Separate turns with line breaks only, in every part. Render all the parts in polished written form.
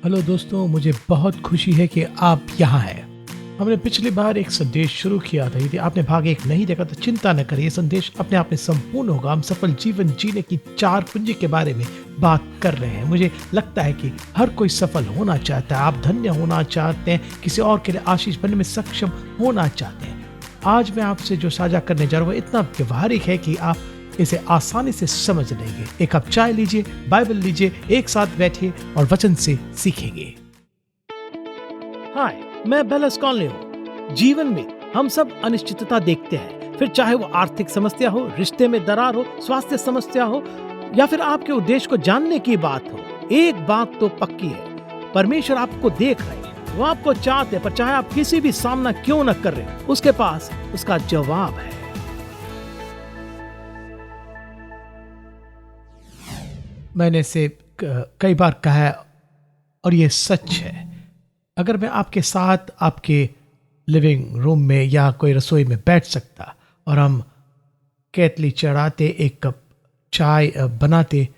Hello दोस्तों, मुझे बहुत खुशी है कि आप यहाँ हैं। हमने पिछली बार एक संदेश शुरू किया था। यदि आपने भाग एक नहीं देखा तो चिंता न करिए, संदेश अपने आप में संपूर्ण होगा। हम सफल जीवन जीने की 4 कुंजी के बारे में बात कर रहे हैं। मुझे लगता है कि हर कोई सफल होना चाहता है। आप धन्य होना चाहते हैं, किसी और के लिए आशीष बनने में सक्षम होना चाहते हैं। आज मैं आपसे जो साझा करने जा रहा हूँ इतना व्यवहारिक है कि आप इसे आसानी से समझ लेंगे। एक कप चाय लीजिए, बाइबल लीजिए, एक साथ बैठिए और वचन से सीखेंगे। हाय, मैं बेलस कॉनली हूँ। जीवन में हम सब अनिश्चितता देखते हैं, फिर चाहे वो आर्थिक समस्या हो, रिश्ते में दरार हो, स्वास्थ्य समस्या हो या फिर आपके उद्देश्य को जानने की बात हो। एक बात तो पक्की है, परमेश्वर आपको देख रहे हैं, वो आपको चाहते हैं, पर चाहे आप किसी भी सामना क्यों न कर रहे, उसके पास उसका जवाब है। मैंने इसे कई बार कहा है और ये सच है। अगर मैं आपके साथ आपके लिविंग रूम में या कोई रसोई में बैठ सकता और हम केतली चढ़ाते, एक कप चाय बनाते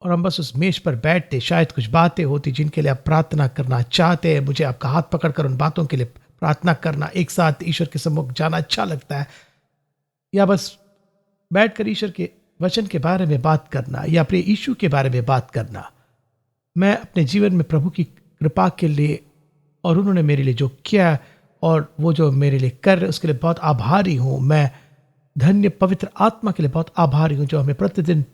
और हम बस उस मेज पर बैठते, शायद कुछ बातें होती जिनके लिए आप प्रार्थना करना चाहते हैं। मुझे आपका हाथ पकड़कर उन बातों के लिए प्रार्थना करना, एक साथ ईश्वर के सम्मुख जाना अच्छा लगता है। या बस बैठकर ईश्वर के वचन के बारे में बात करना या अपने यीशु के बारे में बात करना। मैं अपने जीवन में प्रभु की कृपा के लिए और उन्होंने मेरे लिए जो किया और वो जो मेरे लिए कर रहे उसके लिए बहुत आभारी हूँ। मैं धन्य पवित्र आत्मा के लिए बहुत आभारी हूँ, जो हमें प्रतिदिन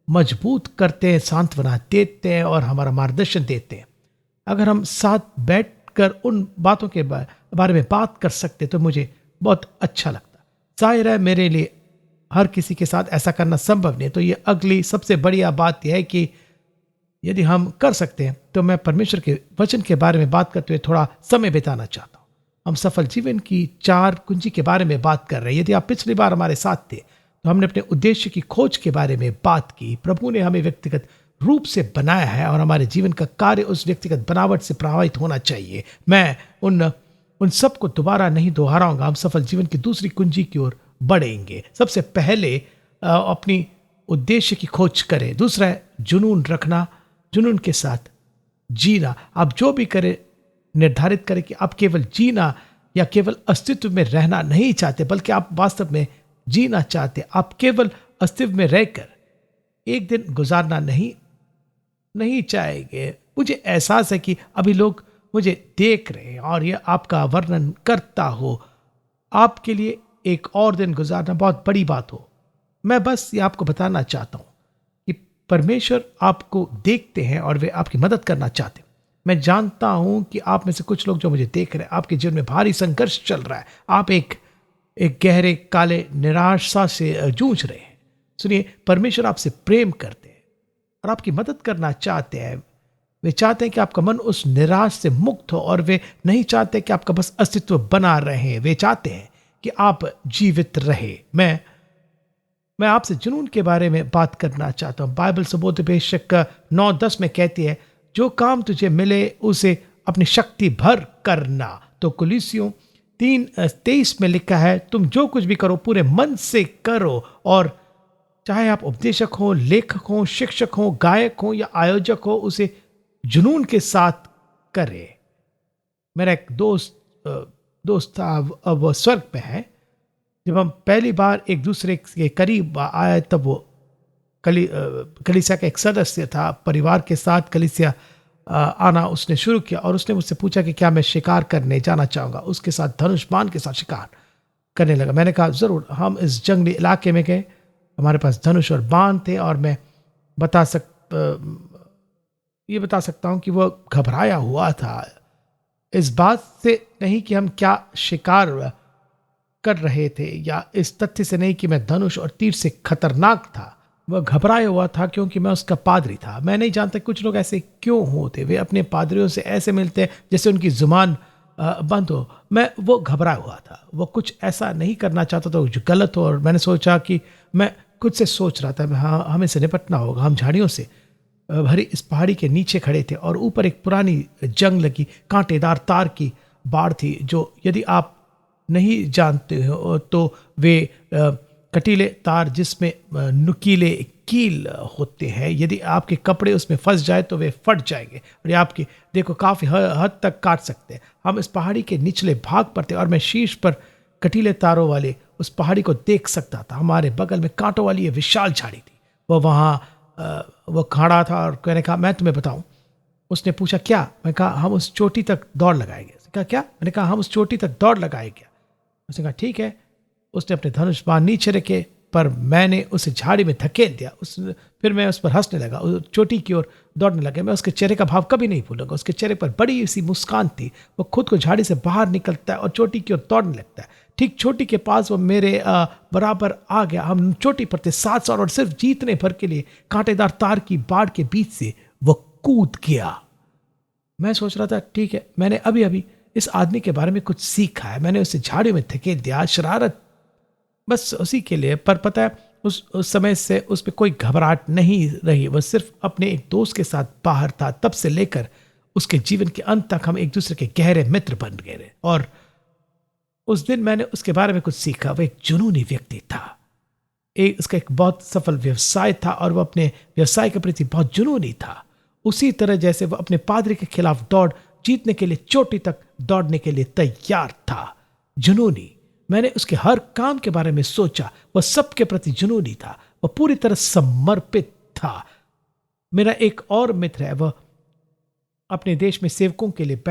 मजबूत करते हैं, सांत्वना देते हैं और हमारा मार्गदर्शन देते हैं। अगर हम साथ बैठकर उन बातों के बारे में बात कर सकते तो मुझे बहुत अच्छा लगता। जाहिर है मेरे लिए हर किसी के साथ ऐसा करना संभव नहीं, तो ये अगली सबसे बढ़िया बात यह है कि यदि हम कर सकते हैं तो मैं परमेश्वर के वचन के बारे में बात करते हुए थोड़ा समय बिताना चाहता हूँ। हम सफल जीवन की 4 कुंजी के बारे में बात कर रहे हैं। यदि आप पिछली बार हमारे साथ थे तो हमने अपने उद्देश्य की खोज के बारे में बात की। प्रभु ने हमें व्यक्तिगत रूप से बनाया है और हमारे जीवन का कार्य उस व्यक्तिगत बनावट से प्रभावित होना चाहिए। मैं उन सब को दोबारा नहीं दोहराऊंगा। हम सफल जीवन की दूसरी कुंजी की ओर बढ़ेंगे। सबसे पहले अपनी उद्देश्य की खोज करें। दूसरा है जुनून रखना, जुनून के साथ जीना। आप जो भी करें निर्धारित करें कि आप केवल जीना या केवल अस्तित्व में रहना नहीं चाहते, बल्कि आप वास्तव में जीना चाहते। आप केवल अस्तित्व में रहकर एक दिन गुजारना नहीं चाहेंगे। मुझे एहसास है कि अभी लोग मुझे देख रहे हैं और यह आपका वर्णन करता हो। आपके लिए एक और दिन गुजारना बहुत बड़ी बात हो। मैं बस ये आपको बताना चाहता हूँ कि परमेश्वर आपको देखते हैं और वे आपकी मदद करना चाहते हैं। मैं जानता हूँ कि आप में से कुछ लोग जो मुझे देख रहे हैं, आपके जीवन में भारी संघर्ष चल रहा है। आप एक गहरे काले निराशा से जूझ रहे हैं। सुनिए, परमेश्वर आपसे प्रेम करते हैं और आपकी मदद करना चाहते हैं। वे चाहते हैं कि आपका मन उस निराश से मुक्त हो और वे नहीं चाहते कि आपका बस अस्तित्व बना रहे। वे चाहते हैं कि आप जीवित रहे। मैं आपसे जुनून के बारे में बात करना चाहता हूँ। बाइबल सुबोधोपदेशक 9:10 में कहती है, जो काम तुझे मिले उसे अपनी शक्ति भर करना। तो कुलीसियों 3:23 में लिखा है, तुम जो कुछ भी करो पूरे मन से करो, और चाहे आप उपदेशक हो, लेखक हो, शिक्षक हो, गायक हो या आयोजक हो, उसे जुनून के साथ करे। मेरा एक दोस्त था, अब वो स्वर्ग में है। जब हम पहली बार एक दूसरे के करीब आए तब वो कलीसिया का एक सदस्य था। परिवार के साथ कलीसिया आना उसने शुरू किया और उसने मुझसे पूछा कि क्या मैं शिकार करने जाना चाहूँगा। उसके साथ धनुष बाण के साथ शिकार करने लगा। मैंने कहा ज़रूर। हम इस जंगली इलाके में गए, हमारे पास धनुष और बाण थे और मैं बता सकता हूँ कि वो घबराया हुआ था, इस बात से नहीं कि हम क्या शिकार कर रहे थे या इस तथ्य से नहीं कि मैं धनुष और तीर से खतरनाक था। वह घबराया हुआ था क्योंकि मैं उसका पादरी था। मैं नहीं जानता कुछ लोग ऐसे क्यों होते। वे अपने पादरियों से ऐसे मिलते हैं जैसे उनकी जुबान बंद हो। वो घबराया हुआ था। वो कुछ ऐसा नहीं करना चाहता था जो गलत हो। और मैंने सोचा कि मैं खुद से सोच रहा था, हाँ, हमें से निपटना होगा। हम झाड़ियों से भरी इस पहाड़ी के नीचे खड़े थे और ऊपर एक पुरानी जंग लगी कांटेदार तार की बाड़ थी, जो यदि आप नहीं जानते हो तो वे कटीले तार जिसमें नुकीले कील होते हैं, यदि आपके कपड़े उसमें फंस जाए तो वे फट जाएंगे और ये आपकी देखो काफ़ी हद तक काट सकते हैं। हम इस पहाड़ी के निचले भाग पर थे और मैं शीर्ष पर कटीले तारों वाले उस पहाड़ी को देख सकता था। हमारे बगल में कांटों वाली ये विशाल झाड़ी थी। वो वहाँ वो खड़ा था और मैंने कहा मैं तुम्हें बताऊं। उसने पूछा क्या? मैं कहा हम उस चोटी तक दौड़ लगाएंगे। उसने कहा क्या? मैंने कहा हम उस चोटी तक दौड़ लगाएंगे। उसने कहा ठीक है। उसने अपने धनुष बाण नीचे रखे पर मैंने उसे झाड़ी में धकेल दिया। फिर मैं उस पर हंसने लगा, चोटी की ओर दौड़ने लगा। मैं उसके चेहरे का भाव कभी नहीं भूलूंगा। उसके चेहरे पर बड़ी सी मुस्कान थी। वो खुद को झाड़ी से बाहर निकलता है और चोटी की ओर दौड़ने लगता है। ठीक चोटी के पास वो मेरे बराबर आ गया। हम चोटी पर थे 7 साल और सिर्फ जीतने भर के लिए कांटेदार तार की बाड़ के बीच से वो कूद गया। मैं सोच रहा था ठीक है, मैंने अभी अभी इस आदमी के बारे में कुछ सीखा है। मैंने उसे झाड़ी में धकेल दिया, शरारत बस उसी के लिए। पर पता है उस समय से उस पर कोई घबराहट नहीं रही। वह सिर्फ अपने एक दोस्त के साथ बाहर था। तब से लेकर उसके जीवन के अंत तक हम एक दूसरे के गहरे मित्र बन गए। और उस दिन मैंने उसके बारे में कुछ सीखा। वह एक जुनूनी व्यक्ति था। उसका एक बहुत सफल व्यवसाय था और वह अपने व्यवसाय के प्रति बहुत जुनूनी था। उसी तरह जैसे वह अपने पादरी के खिलाफ दौड़ जीतने के लिए चोटी तक दौड़ने के लिए तैयार था। जुनूनी। मैंने उसके हर काम के बारे में सोचा। वह सबके प्रति जुनूनी था। वह पूरी तरह समर्पित था। मेरा एक और मित्र है, वह अपने देश में सेवकों के लिए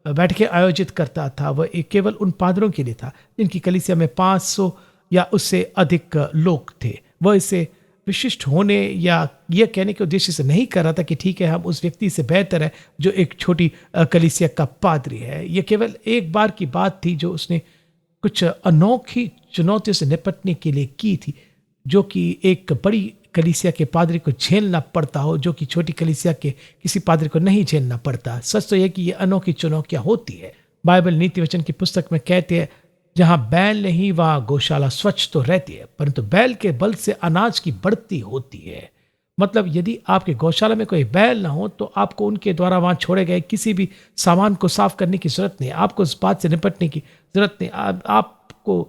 बैठकें आयोजित करता था। वह एक केवल उन पादरों के लिए था जिनकी कलीसिया में 500 या उससे अधिक लोग थे। वह इसे विशिष्ट होने या यह कहने के उद्देश्य से नहीं कर रहा था कि ठीक है हम उस व्यक्ति से बेहतर है जो एक छोटी कलीसिया का पादरी है। यह केवल एक बार की बात थी जो उसने कुछ अनोखी चुनौतियों से निपटने के लिए की थी, जो कि एक बड़ी कलीसिया के पादरी को झेलना पड़ता हो, जो कि छोटी कलीसिया के किसी पादरी को नहीं झेलना पड़ता। सच तो यह कि ये अनोखी चुनौतियां होती है। बाइबल नीति वचन की पुस्तक में कहते हैं जहां बैल नहीं वहां गौशाला स्वच्छ तो रहती है, परंतु बैल के बल से अनाज की बढ़ती होती है। मतलब यदि आपके गौशाला में कोई बैल ना हो तो आपको उनके द्वारा वहां छोड़े गए किसी भी सामान को साफ करने की जरूरत नहीं। आपको उस बात से निपटने की जरूरत नहीं। आपको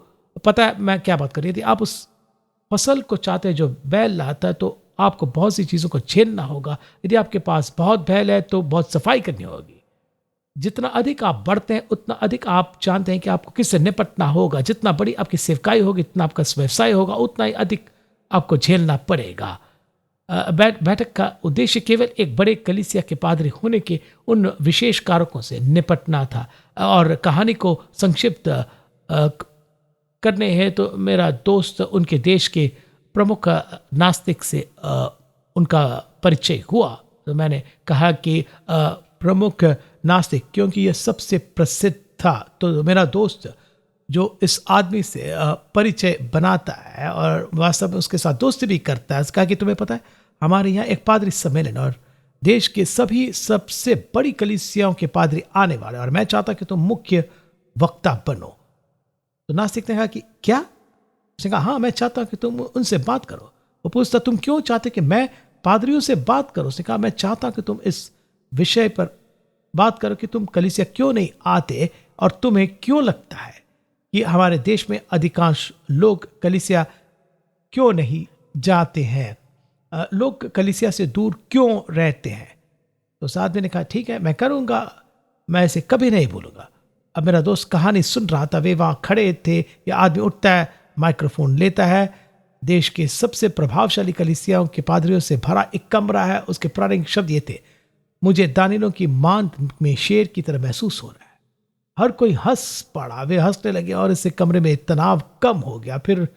पता है मैं क्या बात कर रही थी। आप उस फसल को चाहते हैं जो बैल लाता है तो आपको बहुत सी चीज़ों को झेलना होगा। यदि आपके पास बहुत बैल है तो बहुत सफाई करनी होगी। जितना अधिक आप बढ़ते हैं उतना अधिक आप जानते हैं कि आपको किससे निपटना होगा। जितना बड़ी आपकी सेवकाई होगी, इतना आपका व्यवसाय होगा, उतना ही अधिक आपको झेलना पड़ेगा। बैठक का उद्देश्य केवल एक बड़े कलीसिया के पादरी होने के उन विशेष कारकों से निपटना था। और कहानी को संक्षिप्त करने हैं तो मेरा दोस्त उनके देश के प्रमुख नास्तिक से उनका परिचय हुआ। तो मैंने कहा कि प्रमुख नास्तिक, क्योंकि यह सबसे प्रसिद्ध था। तो मेरा दोस्त जो इस आदमी से परिचय बनाता है और वास्तव में उसके साथ दोस्ती भी करता है, कहा कि तुम्हें पता है हमारे यहाँ एक पादरी सम्मेलन और देश के सभी सबसे बड़ी कलीसियाओं के पादरी आने वाले और मैं चाहता कि तुम मुख्य वक्ता बनो। तो नास्तिक ने कहा कि क्या? उसने कहा हाँ, मैं चाहता हूं कि तुम उनसे बात करो। वो पूछता तुम क्यों चाहते कि मैं पादरियों से बात करूं? उसने कहा मैं चाहता हूं कि तुम इस विषय पर बात करो कि तुम कलीसिया क्यों नहीं आते और तुम्हें क्यों लगता है कि हमारे देश में अधिकांश लोग कलीसिया क्यों नहीं जाते हैं, लोग कलीसिया से दूर क्यों रहते हैं। तो उस आदमी ने कहा ठीक है मैं करूंगा, मैं इसे कभी नहीं भूलूंगा। अब मेरा दोस्त कहानी सुन रहा था, वे वहां खड़े थे। यह आदमी उठता है, माइक्रोफोन लेता है। देश के सबसे प्रभावशाली कलीसियाओं के पादरियों से भरा एक कमरा है। उसके प्रारंभिक शब्द ये थे, मुझे दानियों की मांद में शेर की तरह महसूस हो रहा है। हर कोई हंस पड़ा, वे हंसने लगे और इससे कमरे में तनाव कम हो गया। फिर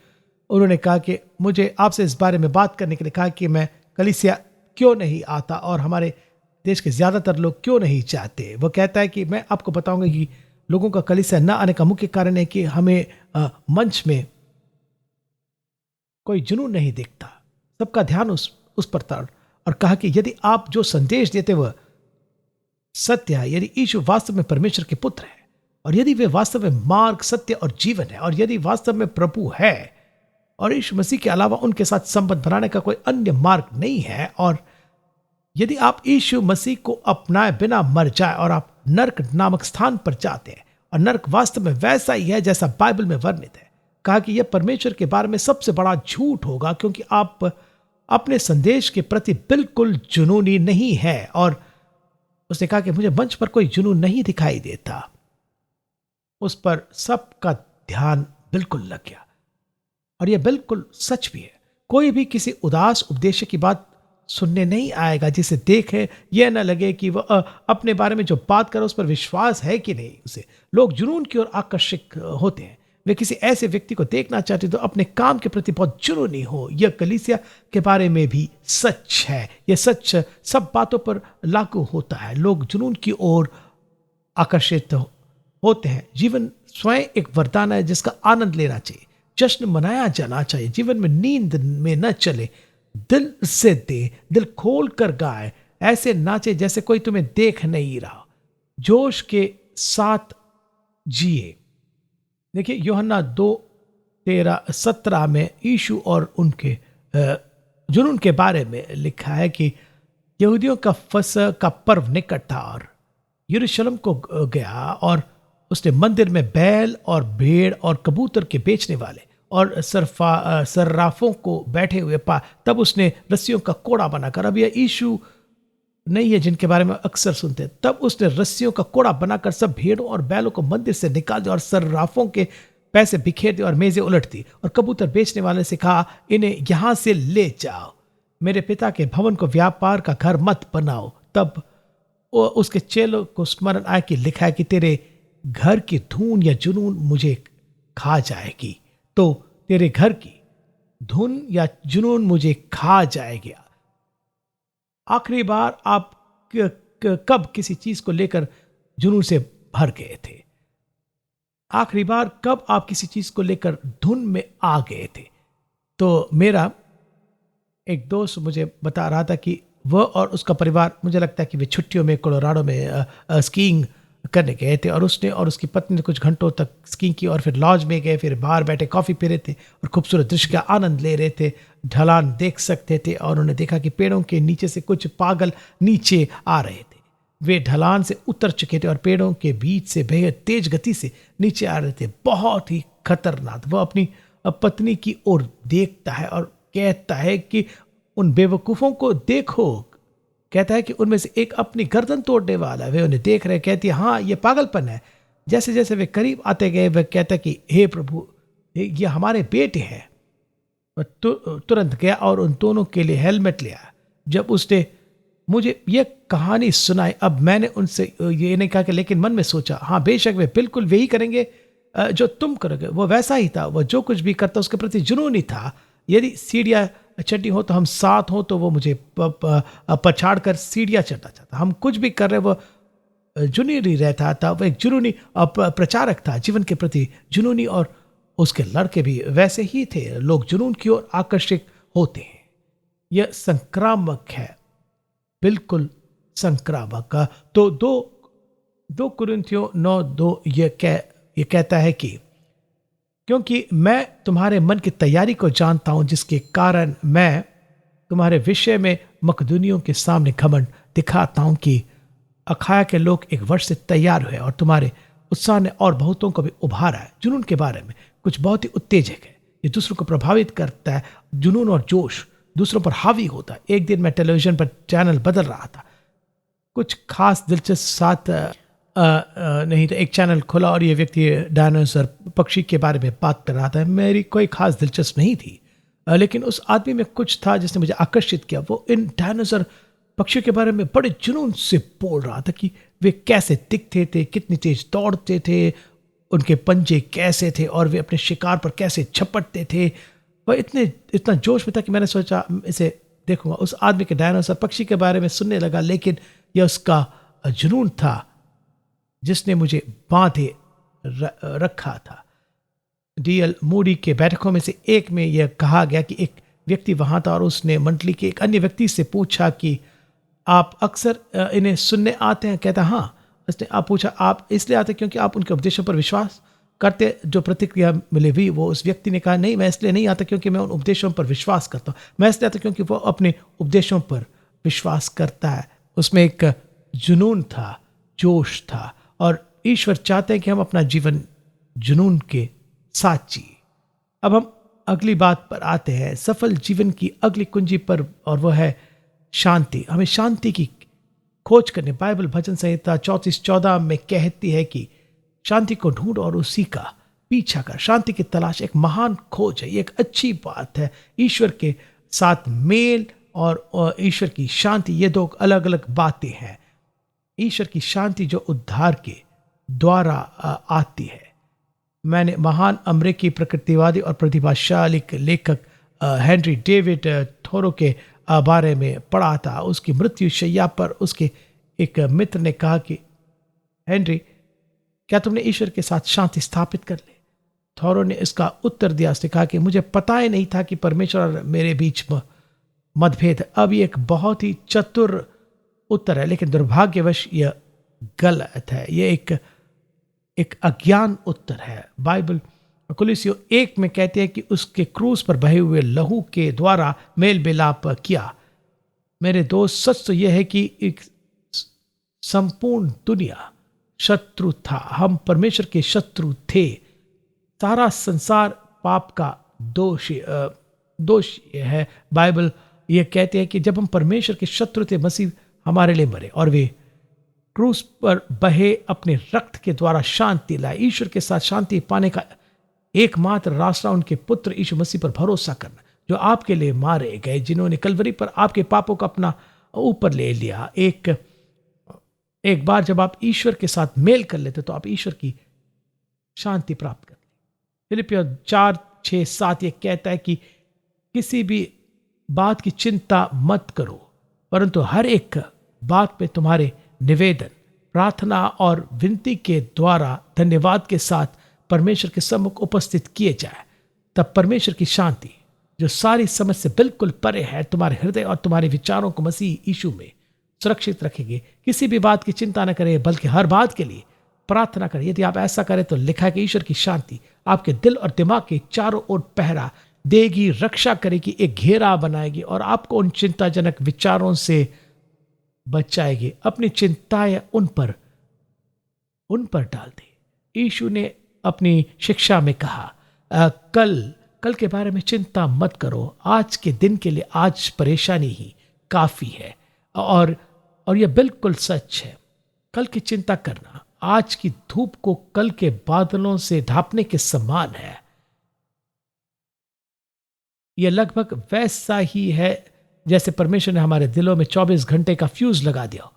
उन्होंने कहा कि मुझे आपसे इस बारे में बात करने के लिए कहा कि मैं कलीसिया क्यों नहीं आता और हमारे देश के ज्यादातर लोग क्यों नहीं चाहते। वो कहता है कि मैं आपको बताऊंगा कि लोगों का कलीसिया न आने का मुख्य कारण है कि हमें मंच में कोई जुनून नहीं दिखता। सबका ध्यान उस पर था और कहा कि यदि आप जो संदेश देते वह सत्य है, यदि यीशु वास्तव में परमेश्वर के पुत्र है और यदि वे वास्तव में मार्ग, सत्य और जीवन है और यदि वास्तव में प्रभु है और यीशु मसीह के अलावा उनके साथ संबंध बनाने का कोई अन्य मार्ग नहीं है, और यदि आप यीशु मसीह को अपनाए बिना मर जाए और आप नरक नामक स्थान पर जाते हैं और नरक वास्तव में वैसा ही है जैसा बाइबल में वर्णित है, कहा कि यह परमेश्वर के बारे में सबसे बड़ा झूठ होगा, क्योंकि आप अपने संदेश के प्रति बिल्कुल जुनूनी नहीं है। और उसने कहा कि मुझे मंच पर कोई जुनून नहीं दिखाई देता। उस पर सबका ध्यान बिल्कुल लग गया, और यह बिल्कुल सच भी है। कोई भी किसी उदास उपदेश की बात सुनने नहीं आएगा जिसे देखे यह न लगे कि वह अपने बारे में जो बात करे उस पर विश्वास है कि नहीं। उसे लोग जुनून की ओर आकर्षित होते हैं। वे किसी ऐसे व्यक्ति को देखना चाहते तो अपने काम के प्रति बहुत जुनूनी हो। यह कलीसिया के बारे में भी सच है। यह सच सब बातों पर लागू होता है। लोग जुनून की ओर आकर्षित होते हैं। जीवन स्वयं एक वरदान है जिसका आनंद लेना चाहिए, जश्न मनाया जाना चाहिए। जीवन में नींद में न चले, दिल से दे, दिल खोल कर गाए, ऐसे नाचे जैसे कोई तुम्हें देख नहीं रहा। जोश के साथ जिए। देखिए यूहन्ना 2:13-17 में यीशु और उनके जुनून के बारे में लिखा है कि यहूदियों का फसह का पर्व निकट था और यरूशलेम को गया, और उसने मंदिर में बैल और भेड़ और कबूतर के बेचने वाले और सर्राफों को बैठे हुए पा। तब उसने रस्सियों का कोड़ा बनाकर, अब यह यीशु नहीं है जिनके बारे में अक्सर सुनते हैं, तब उसने रस्सियों का कोड़ा बनाकर सब भेड़ों और बैलों को मंदिर से निकाल दिया और सर्राफों के पैसे बिखेर दिए और मेजें उलट दी। और कबूतर बेचने वाले से कहा, इन्हें यहां से ले जाओ, मेरे पिता के भवन को व्यापार का घर मत बनाओ। तब उसके चेलों को स्मरण आया कि लिखा है कि तेरे घर की धून या जुनून मुझे खा जाएगी। तो तेरे घर की धुन या जुनून मुझे खा जाएगी। आखिरी बार आप कब किसी चीज को लेकर जुनून से भर गए थे? आखिरी बार कब आप किसी चीज को लेकर धुन में आ गए थे? तो मेरा एक दोस्त मुझे बता रहा था कि वह और उसका परिवार, मुझे लगता है कि वे छुट्टियों में कोलोराडो में स्कीइंग करने गए थे, और उसने और उसकी पत्नी ने कुछ घंटों तक स्कीइंग की और फिर लॉज में गए, फिर बाहर बैठे कॉफी पी रहे थे और खूबसूरत दृश्य का आनंद ले रहे थे। ढलान देख सकते थे और उन्होंने देखा कि पेड़ों के नीचे से कुछ पागल नीचे आ रहे थे। वे ढलान से उतर चुके थे और पेड़ों के बीच से बेहद तेज गति से नीचे आ रहे थे, बहुत ही खतरनाक। वह अपनी पत्नी की ओर देखता है और कहता है कि उन बेवकूफों को देखो। कहता है कि उनमें से एक अपनी गर्दन तोड़ने वाला है। वे उन्हें देख रहे, कहती है हाँ ये पागलपन है। जैसे जैसे वे करीब आते गए वह कहता है कि हे प्रभु ये हमारे बेटे हैं। वह तुरंत गया और उन दोनों के लिए हेलमेट लिया। जब उसने मुझे यह कहानी सुनाई, अब मैंने उनसे ये नहीं कहा कि, लेकिन मन में सोचा हाँ बेशक वे बिल्कुल वही करेंगे जो तुम करोगे। वो वैसा ही था, वह जो कुछ भी करता उसके प्रति जुनूनी था। यदि सीढ़ियाँ चढ़नी हो तो हम साथ हो, तो वो मुझे पछाड़ कर सीढ़ियाँ चढ़ना चाहता। हम कुछ भी कर रहे वो जुनूनी रहता था। वो एक जुनूनी प्रचारक था, जीवन के प्रति जुनूनी, और उसके लड़के भी वैसे ही थे। लोग जुनून की ओर आकर्षित होते हैं। यह संक्रामक है, बिल्कुल संक्रामक। तो 2 कुरिन्थियों 9:2 यह कहता है कि क्योंकि मैं तुम्हारे मन की तैयारी को जानता हूं, जिसके कारण मैं तुम्हारे विषय में मकदूनियों के सामने घमंड दिखाता हूं कि अखाया के लोग एक वर्ष से तैयार हुए और तुम्हारे उत्साह ने और बहुतों को भी उभारा है। जुनून के बारे में कुछ बहुत ही उत्तेजक है। ये दूसरों को प्रभावित करता है। जुनून और जोश दूसरों पर हावी होता है। एक दिन मैं टेलीविजन पर चैनल बदल रहा था, कुछ खास दिलचस्प साथ नहीं था। एक चैनल खोला और ये व्यक्ति डायनासोर पक्षी के बारे में बात कर रहा था। मेरी कोई खास दिलचस्प नहीं थी, लेकिन उस आदमी में कुछ था जिसने मुझे आकर्षित किया। वो इन डायनासोर पक्षियों के बारे में बड़े जुनून से बोल रहा था कि वे कैसे दिखते थे, कितनी तेज दौड़ते थे, उनके पंजे कैसे थे और वे अपने शिकार पर कैसे झपटते थे। वह इतना जोश में था कि मैंने सोचा इसे देखूंगा। उस आदमी के डायनासोर पक्षी के बारे में सुनने लगा, लेकिन यह उसका जुनून था जिसने मुझे बांधे रखा था। डीएल मूडी के बैठकों में से एक में यह कहा गया कि एक व्यक्ति वहां था और उसने मंडली के एक अन्य व्यक्ति से पूछा कि आप अक्सर इन्हें सुनने आते हैं? कहता हाँ। उसने आप पूछा आप इसलिए आते क्योंकि आप उनके उपदेशों पर विश्वास करते? जो प्रतिक्रिया मिली हुई वो उस व्यक्ति ने कहा नहीं, मैं इसलिए नहीं आता क्योंकि मैं उन उपदेशों पर विश्वास करता हूँ, मैं इसलिए आता क्योंकि वो अपने उपदेशों पर विश्वास करता है। उसमें एक जुनून था, जोश था, और ईश्वर चाहते हैं कि हम अपना जीवन जुनून के साथ जिए। अब हम अगली बात पर आते हैं, सफल जीवन की अगली कुंजी पर, और वह है शांति। हमें शांति की खोज करने, बाइबल भजन संहिता 34:14 में कहती है कि शांति को ढूंढ और उसी का पीछा कर। शांति की तलाश एक महान खोज है, ये एक अच्छी बात है। ईश्वर के साथ मेल और ईश्वर की शांति, ये दो अलग अलग बातें हैं। ईश्वर की शांति जो उद्धार के द्वारा आती है। मैंने महान अमेरिकी प्रकृतिवादी और प्रतिभाशाली लेखक हेनरी डेविड थोरो के बारे में पढ़ा था। उसकी मृत्यु शैया पर उसके एक मित्र ने कहा कि हेनरी, क्या तुमने ईश्वर के साथ शांति स्थापित कर ली? थोरो ने इसका उत्तर दिया, उसने कहा कि मुझे पता ही नहीं था कि परमेश्वर और मेरे बीच मतभेद है। अब ये एक बहुत ही चतुर उत्तर है, लेकिन दुर्भाग्यवश यह गलत है। यह एक अज्ञान उत्तर है। बाइबल कुलिसियो 1 में कहते हैं कि उसके क्रूस पर बहे हुए लहू के द्वारा मेल मिलाप किया। मेरे दोस्त, सच तो यह है कि एक संपूर्ण दुनिया शत्रु था। हम परमेश्वर के शत्रु थे। सारा संसार पाप का दोष है। बाइबल यह कहते हैं कि जब हम परमेश्वर के शत्रु थे, मसीह हमारे लिए मरे और वे क्रूस पर बहे अपने रक्त के द्वारा शांति लाए। ईश्वर के साथ शांति पाने का एकमात्र रास्ता उनके पुत्र यीशु मसीह पर भरोसा करना, जो आपके लिए मारे गए, जिन्होंने कलवरी पर आपके पापों को अपना ऊपर ले लिया। एक बार जब आप ईश्वर के साथ मेल कर लेते तो आप ईश्वर की शांति प्राप्त कर लेते। फिलिपियों 4:6-7 ये कहता है कि किसी भी बात की चिंता मत करो, परंतु हर एक बात में तुम्हारे निवेदन, प्रार्थना और विनती के द्वारा धन्यवाद के साथ परमेश्वर के सम्मुख उपस्थित किए जाए। तब परमेश्वर की शांति, जो सारी समझ से बिल्कुल परे है, तुम्हारे हृदय और तुम्हारे विचारों को मसीह यीशु में सुरक्षित रखेंगे। किसी भी बात की चिंता न करें, बल्कि हर बात के लिए प्रार्थना करें। यदि आप ऐसा करें तो लिखा है कि ईश्वर की शांति आपके दिल और दिमाग के चारों ओर पहरा देगी, रक्षा करेगी, एक घेरा बनाएगी और आपको उन चिंताजनक विचारों से बचाएगी। अपनी चिंताएं उन पर डाल दे। यीशु ने अपनी शिक्षा में कहा, कल के बारे में चिंता मत करो, आज के दिन के लिए आज परेशानी ही काफी है। और यह बिल्कुल सच है। कल की चिंता करना आज की धूप को कल के बादलों से ढांपने के समान है। यह लगभग वैसा ही है जैसे परमेश्वर ने हमारे दिलों में 24 घंटे का फ्यूज लगा दिया।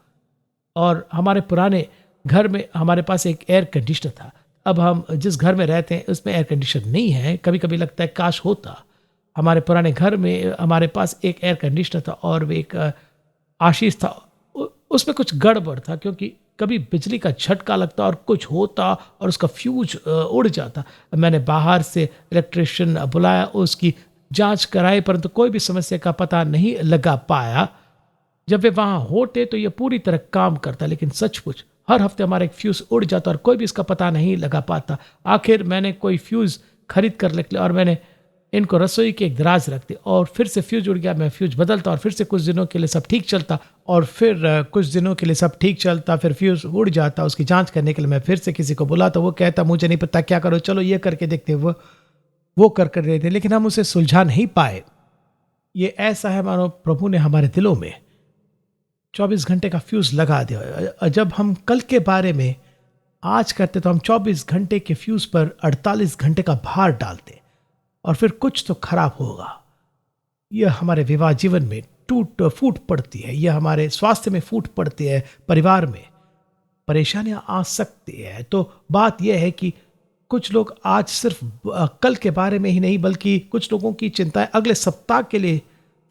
और हमारे पुराने घर में हमारे पास एक एयर कंडीशनर था। अब हम जिस घर में रहते हैं उसमें एयर कंडीशनर नहीं है। कभी कभी लगता है काश होता। हमारे पुराने घर में हमारे पास एक एयर कंडीशनर था और वो एक आशीष था। उसमें कुछ गड़बड़ था, क्योंकि कभी बिजली का झटका लगता और कुछ होता और उसका फ्यूज उड़ जाता। मैंने बाहर से इलेक्ट्रिशियन बुलाया, उसकी जांच कराई, परंतु कोई भी समस्या का पता नहीं लगा पाया। जब वे वहां होते तो ये पूरी तरह काम करता, लेकिन सचमुच हर हफ्ते हमारा एक फ्यूज उड़ जाता और कोई भी इसका पता नहीं लगा पाता। आखिर मैंने कोई फ्यूज खरीद कर रख लिया और मैंने इनको रसोई के एक दराज रख दी और फिर से फ्यूज उड़ गया। मैं फ्यूज बदलता और फिर से कुछ दिनों के लिए सब ठीक चलता और फिर कुछ दिनों के लिए सब ठीक चलता, फिर फ्यूज उड़ जाता। उसकी जांच करने के लिए मैं फिर से किसी को बुलाता, वो कहता मुझे नहीं पता क्या करो, चलो ये करके देखते। वो कर देते, लेकिन हम उसे सुलझा नहीं पाए। ये ऐसा है मानो प्रभु ने हमारे दिलों में 24 घंटे का फ्यूज लगा दिया। जब हम कल के बारे में आज करते तो हम 24 घंटे के फ्यूज पर 48 घंटे का भार डालते और फिर कुछ तो खराब होगा। यह हमारे विवाह जीवन में फूट पड़ती है, यह हमारे स्वास्थ्य में फूट पड़ती है, परिवार में परेशानियां आ सकती है। तो बात यह है कि कुछ लोग आज सिर्फ कल के बारे में ही नहीं, बल्कि कुछ लोगों की चिंताएं अगले सप्ताह के लिए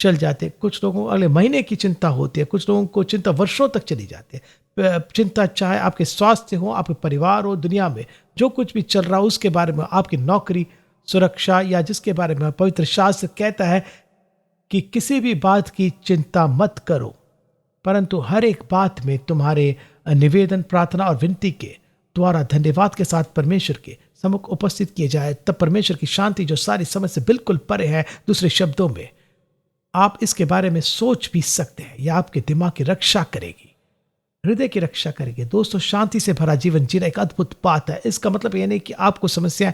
चल जाते, कुछ लोगों को अगले महीने की चिंता होती है, कुछ लोगों को चिंता वर्षों तक चली जाती है। चिंता चाहे आपके स्वास्थ्य हो, आपके परिवार हो, दुनिया में जो कुछ भी चल रहा हो उसके बारे में, आपकी नौकरी, सुरक्षा या जिसके बारे में पवित्र शास्त्र कहता है कि किसी भी बात की चिंता मत करो, परंतु हर एक बात में तुम्हारे निवेदन, प्रार्थना और विनती के द्वारा धन्यवाद के साथ परमेश्वर के सम्मुख उपस्थित किए जाए। तब परमेश्वर की शांति जो सारी समझ से बिल्कुल परे है, दूसरे शब्दों में आप इसके बारे में सोच भी सकते हैं, यह आपके दिमाग की रक्षा करेगी, हृदय की रक्षा करेगी। दोस्तों, शांति से भरा जीवन जीना एक अद्भुत बात है। इसका मतलब यह नहीं कि आपको समस्याएं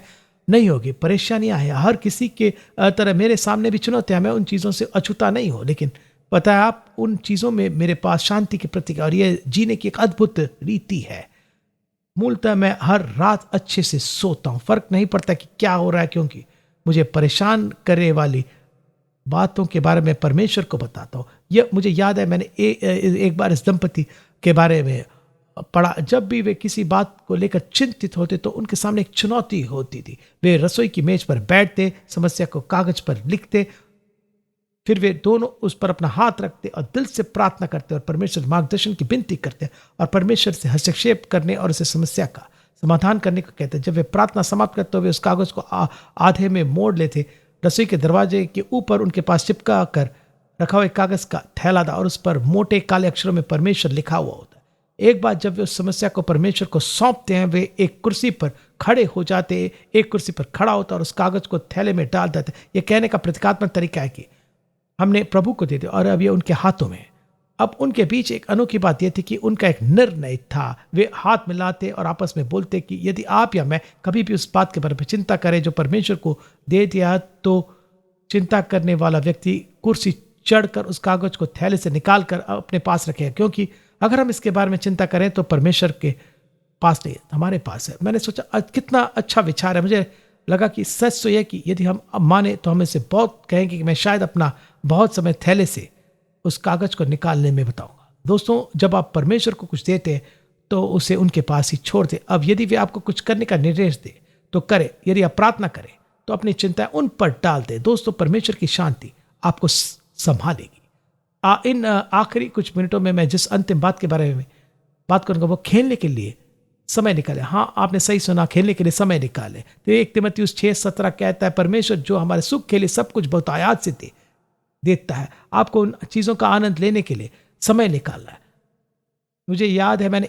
नहीं होगी। परेशानियां हैं हर किसी के तरह, मेरे सामने भी चुनौतियां, मैं उन चीज़ों से अछूता नहीं हूँ, लेकिन पता है आप, उन चीज़ों में मेरे पास शांति की प्रतीक और ये जीने की एक अद्भुत रीति है। मूलतः मैं हर रात अच्छे से सोता हूँ, फर्क नहीं पड़ता कि क्या हो रहा है, क्योंकि मुझे परेशान करने वाली बातों के बारे में परमेश्वर को बताता हूँ। यह मुझे याद है, मैंने एक बार इस दंपति के बारे में पढ़ा। जब भी वे किसी बात को लेकर चिंतित होते तो उनके सामने एक चुनौती होती थी। वे रसोई की मेज पर बैठते, समस्या को कागज पर लिखते, फिर वे दोनों उस पर अपना हाथ रखते और दिल से प्रार्थना करते और परमेश्वर मार्गदर्शन की विनती करते और परमेश्वर से हस्तक्षेप करने और उसे समस्या का समाधान करने को कहते। जब वे प्रार्थना समाप्त करते तो वे उस कागज को आधे में मोड़ लेते। रसोई के दरवाजे के ऊपर उनके पास चिपका कर रखा हुआ एक कागज का थैला था और उस पर मोटे काले अक्षरों में परमेश्वर लिखा हुआ होता है। एक बार जब वे उस समस्या को परमेश्वर को सौंपते हैं, वे एक कुर्सी पर खड़े हो जाते, एक कुर्सी पर खड़ा होता और उस कागज को थैले में डाल देते। यह कहने का प्रतीकात्मक तरीका है कि हमने प्रभु को दे दिया और अब ये उनके हाथों में। अब उनके बीच एक अनोखी बात यह थी कि उनका एक निर्णय था। वे हाथ मिलाते और आपस में बोलते कि यदि आप या मैं कभी भी उस बात के बारे में चिंता करें जो परमेश्वर को दे दिया, तो चिंता करने वाला व्यक्ति कुर्सी चढ़कर उस कागज को थैले से निकाल कर अपने पास रखेगा, क्योंकि अगर हम इसके बारे में चिंता करें तो परमेश्वर के पास नहीं, हमारे पास है। मैंने सोचा कितना अच्छा विचार है। मुझे लगा कि सच तो यह कि यदि हम अब माने तो हमें से बहुत कहेंगे कि मैं शायद अपना बहुत समय थैले से उस कागज को निकालने में बताऊंगा। दोस्तों, जब आप परमेश्वर को कुछ देते हैं तो उसे उनके पास ही छोड़ दे। अब यदि वे आपको कुछ करने का निर्देश दे तो करें, यदि आप प्रार्थना करें तो अपनी चिंताएं उन पर डाल दे। दोस्तों, परमेश्वर की शांति आपको संभालेगी। इन आखिरी कुछ मिनटों में मैं जिस अंतिम बात के बारे में बात करूंगा वो खेलने के लिए समय निकाले। हाँ, आपने सही सुना, खेलने के लिए समय निकाले। तो 1 तीमुथियुस 6:17 कहता है, परमेश्वर जो हमारे सुख के लिए सब कुछ बहुतायत से देता है, आपको उन चीजों का आनंद लेने के लिए समय निकालना है। मुझे याद है, मैंने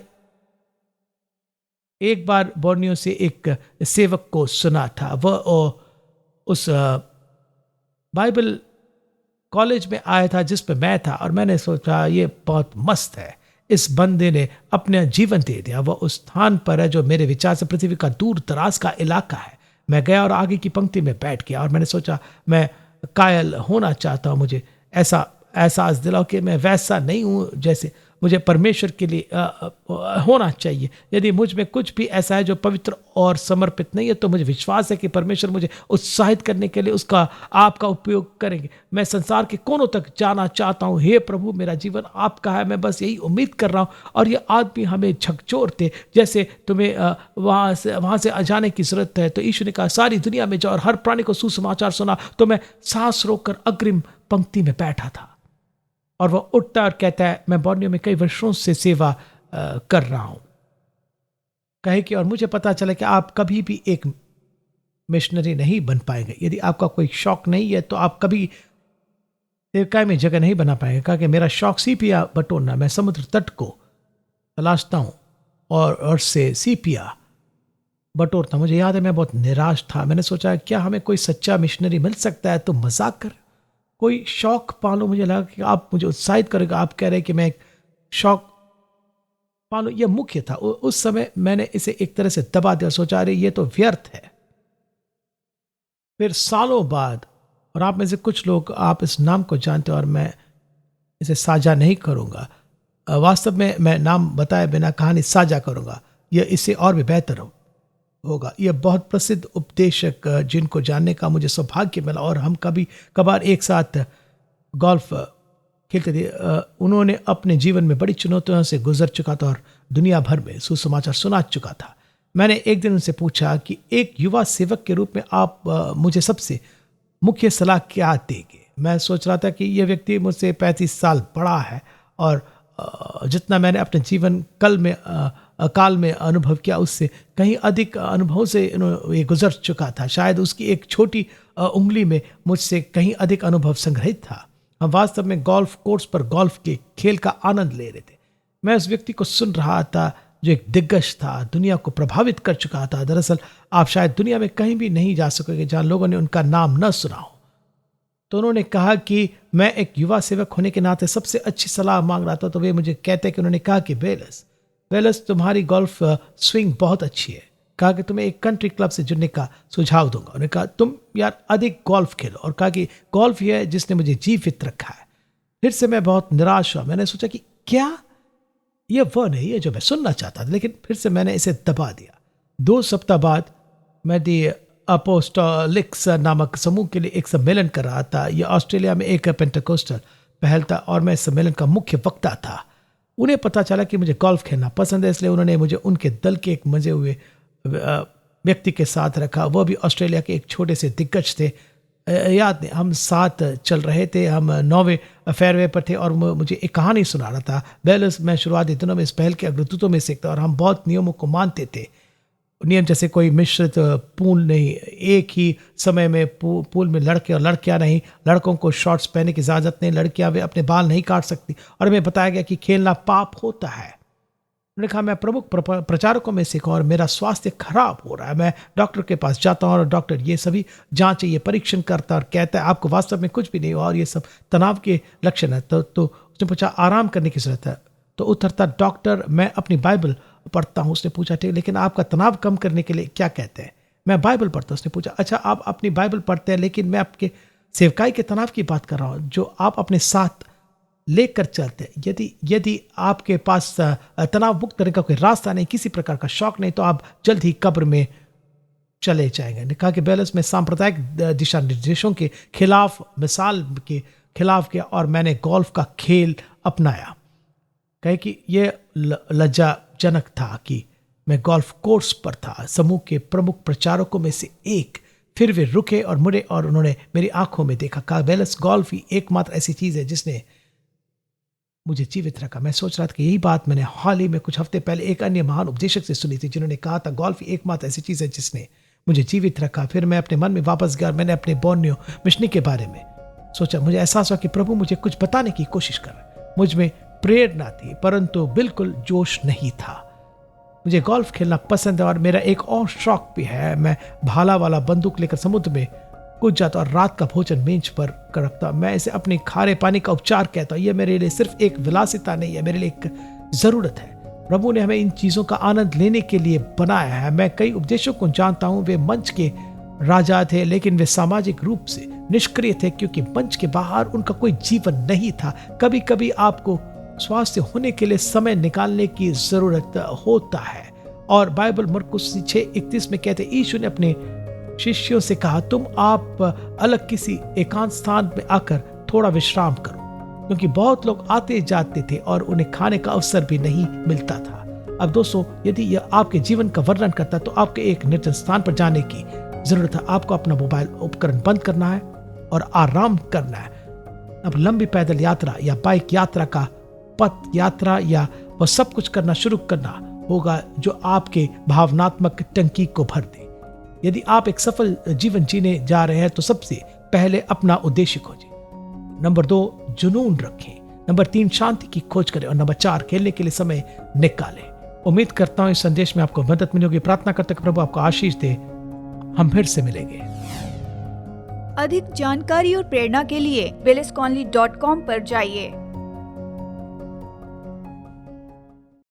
एक बार बोर्नियो से एक सेवक को सुना था। वह उस बाइबल कॉलेज में आया था जिस पे मैं था और मैंने सोचा ये बहुत मस्त है, इस बंदे ने अपना जीवन दे दिया। वह उस स्थान पर है जो मेरे विचार से पृथ्वी का दूर दराज का इलाका है। मैं गया और आगे की पंक्ति में बैठ गया और मैंने सोचा मैं कायल होना चाहता हूँ। मुझे ऐसा एहसास दिलाओ कि मैं वैसा नहीं हूँ जैसे मुझे परमेश्वर के लिए होना चाहिए। यदि मुझ में कुछ भी ऐसा है जो पवित्र और समर्पित नहीं है तो मुझे विश्वास है कि परमेश्वर मुझे उत्साहित करने के लिए उसका आपका उपयोग करेंगे। मैं संसार के कोनों तक जाना चाहता हूँ। हे प्रभु, मेरा जीवन आपका है, मैं बस यही उम्मीद कर रहा हूँ। और ये आदमी हमें झकझोरते जैसे तुम्हें वहाँ से जाने की जरूरत है। तो यीशु ने कहा सारी दुनिया में जाओ और हर प्राणी को सुसमाचार सुना। तो मैं सांस रोककर अग्रिम पंक्ति में बैठा था और वह उठता और कहता है, मैं बोर्नियो में कई वर्षों से सेवा कर रहा हूं। कहे कि और मुझे पता चला कि आप कभी भी एक मिशनरी नहीं बन पाएंगे। यदि आपका कोई शौक नहीं है तो आप कभी सेवकाई में जगह नहीं बना पाएंगे। कहा कि मेरा शौक सीपिया बटोरना, मैं समुद्र तट को तलाशता हूं और से सीपिया बटोरता। मुझे याद है मैं बहुत निराश था। मैंने सोचा क्या हमें कोई सच्चा मिशनरी मिल सकता है तो मजाक कर कोई शौक पालो। मुझे लगा कि आप मुझे उत्साहित करेगा। आप कह रहे हैं कि मैं एक शौक पालो, यह मुख्य था। उस समय मैंने इसे एक तरह से दबा दिया, सोचा रहे ये तो व्यर्थ है। फिर सालों बाद, और आप में से कुछ लोग आप इस नाम को जानते हो और मैं इसे साझा नहीं करूंगा, वास्तव में मैं नाम बताए बिना कहानी साझा करूंगा, यह इससे और भी बेहतर होगा। यह बहुत प्रसिद्ध उपदेशक जिनको जानने का मुझे सौभाग्य मिला और हम कभी कभार एक साथ गोल्फ खेलते थे। उन्होंने अपने जीवन में बड़ी चुनौतियों से गुजर चुका था और दुनिया भर में सुसमाचार सुना चुका था। मैंने एक दिन उनसे पूछा कि एक युवा सेवक के रूप में आप मुझे सबसे मुख्य सलाह क्या देंगे। मैं सोच रहा था कि यह व्यक्ति मुझसे 35 साल बड़ा है और जितना मैंने अपने जीवन काल में अनुभव किया उससे कहीं अधिक अनुभव से ये गुजर चुका था। शायद उसकी एक छोटी उंगली में मुझसे कहीं अधिक अनुभव संग्रहित था। हम वास्तव में गोल्फ कोर्स पर गोल्फ के खेल का आनंद ले रहे थे। मैं उस व्यक्ति को सुन रहा था जो एक दिग्गज था, दुनिया को प्रभावित कर चुका था। दरअसल आप शायद दुनिया में कहीं भी नहीं जा सकोगे जहां लोगों ने उनका नाम न सुना हो। तो उन्होंने कहा कि मैं एक युवा सेवक होने के नाते सबसे अच्छी सलाह मांग रहा था। तो वे मुझे कहते कि उन्होंने कहा कि वेलस तुम्हारी गोल्फ स्विंग बहुत अच्छी है, कहा कि तुम्हें एक कंट्री क्लब से जुड़ने का सुझाव दूंगा। उन्होंने कहा तुम यार अधिक गोल्फ खेलो, और कहा कि गोल्फ ही है जिसने मुझे जीवित रखा है। फिर से मैं बहुत निराश हुआ। मैंने सोचा कि क्या ये वो नहीं है जो मैं सुनना चाहता था, लेकिन फिर से मैंने इसे दबा दिया। 2 सप्ताह बाद मैं दी अपोस्टोलिक्स नामक समूह के लिए एक सम्मेलन कर रहा था। यह ऑस्ट्रेलिया में एक पेंटेकोस्टल पहल था और मैं इस सम्मेलन का मुख्य वक्ता था। उन्हें पता चला कि मुझे गोल्फ खेलना पसंद है, इसलिए उन्होंने मुझे उनके दल के एक मजे हुए व्यक्ति के साथ रखा। वह भी ऑस्ट्रेलिया के एक छोटे से दिग्गज थे। याद नहीं, हम साथ चल रहे थे, हम 9वें फेयरवे पर थे और मुझे एक कहानी सुना रहा था। बेलस मैं शुरुआती दिनों में इस पहल के अग्रदूतों में से था और हम बहुत नियमों को मानते थे। नियम जैसे कोई मिश्रित पूल नहीं, एक ही समय में पूल में लड़के और लड़कियां नहीं, लड़कों को शॉर्ट्स पहनने की इजाज़त नहीं, लड़कियां वे अपने बाल नहीं काट सकती, और हमें बताया गया कि खेलना पाप होता है। उन्होंने कहा मैं प्रमुख प्रचारकों में से और मेरा स्वास्थ्य खराब हो रहा है। मैं डॉक्टर के पास जाता हूँ और डॉक्टर ये सभी जांच, ये परीक्षण करता और कहता है आपको वास्तव में कुछ भी नहीं हुआ और ये सब तनाव के लक्षण है। तो उसने पूछा आराम करने की जरूरत है। तो उत्तर था डॉक्टर मैं अपनी बाइबल पढ़ता हूँ। उसने पूछा ठीक, लेकिन आपका तनाव कम करने के लिए क्या कहते हैं? मैं बाइबल पढ़ता हूँ। उसने पूछा अच्छा आप अपनी बाइबल पढ़ते हैं, लेकिन मैं आपके सेवकाई के तनाव की बात कर रहा हूँ जो आप अपने साथ लेकर चलते हैं। यदि आपके पास तनाव मुक्त करने का कोई रास्ता नहीं, किसी प्रकार का शौक नहीं, तो आप जल्द ही कब्र में चले जाएंगे। ने कहा कि बेलस में सांप्रदायिक दिशा निर्देशों के खिलाफ, मिसाल के खिलाफ किया और मैंने गोल्फ का खेल अपनाया। कहे कि यह लज्जाजनक था कि मैं गोल्फ कोर्स पर था, समूह के प्रमुख प्रचारकों में से एक। फिर वे रुके और मुड़े और उन्होंने मेरी आंखों में देखा। कहा बेलस गोल्फ ही एकमात्र ऐसी चीज है जिसने मुझे जीवित रखा। मैं सोच रहा था कि यही बात मैंने हाल ही में कुछ हफ्ते पहले एक अन्य महान उपदेशक से सुनी थी, जिन्होंने कहा था गोल्फ ही एकमात्र ऐसी चीज है जिसने मुझे जीवित रखा। फिर मैं अपने मन में वापस गया और मैंने अपने बोर्नियो मिशनी के बारे में सोचा। मुझे एहसास हुआ कि प्रभु मुझे कुछ बताने की कोशिश कर रहे। मुझ में प्रेरणा थी परंतु बिल्कुल जोश नहीं था। मुझे गोल्फ खेलना पसंद है और मेरा एक और शौक भी है। मैं भाला वाला बंदूक लेकर समुद्र में कूद जाता और रात का भोजन मेज पर रखता। मैं इसे अपने खारे पानी का उपचार कहता हूँ। यह मेरे लिए सिर्फ एक विलासिता नहीं है, मेरे लिए एक जरूरत है। प्रभु ने हमें इन चीजों का आनंद लेने के लिए बनाया है। मैं कई उपदेशों को जानता हूँ, वे मंच के राजा थे, लेकिन वे सामाजिक रूप से निष्क्रिय थे क्योंकि मंच के बाहर उनका कोई जीवन नहीं था। कभी कभी आपको स्वास्थ्य होने के लिए समय निकालने की जरूरत होता है। और बाइबल मरकुस 6:31 में कहते यीशु ने अपने शिष्यों से कहा तुम आप अलग किसी एकांत स्थान में आकर थोड़ा विश्राम करो, क्योंकि बहुत लोग आते जाते थे और उन्हें खाने का अवसर भी नहीं मिलता था। अब दोस्तों, यदि यह आपके जीवन का वर्णन करता तो आपके एक निर्जन स्थान पर जाने की जरूरत है। आपको अपना मोबाइल उपकरण बंद करना है और आराम करना है। अब लंबी पैदल यात्रा या बाइक यात्रा का पथ यात्रा या वह सब कुछ करना शुरू करना होगा जो आपके भावनात्मक टंकी को भर दे। यदि आप एक सफल जीवन जीने जा रहे हैं तो सबसे पहले अपना उद्देश्य खोजें। नंबर 2, जुनून रखें। नंबर 3, शांति की खोज करें। और नंबर 4, खेलने के लिए समय निकालें। उम्मीद करता हूं इस संदेश में आपको मदद मिली होगी। प्रार्थना करते प्रभु आपको आशीष दे। हम फिर से मिलेंगे।
अधिक जानकारी और प्रेरणा के लिए willisconley.com पर जाइए।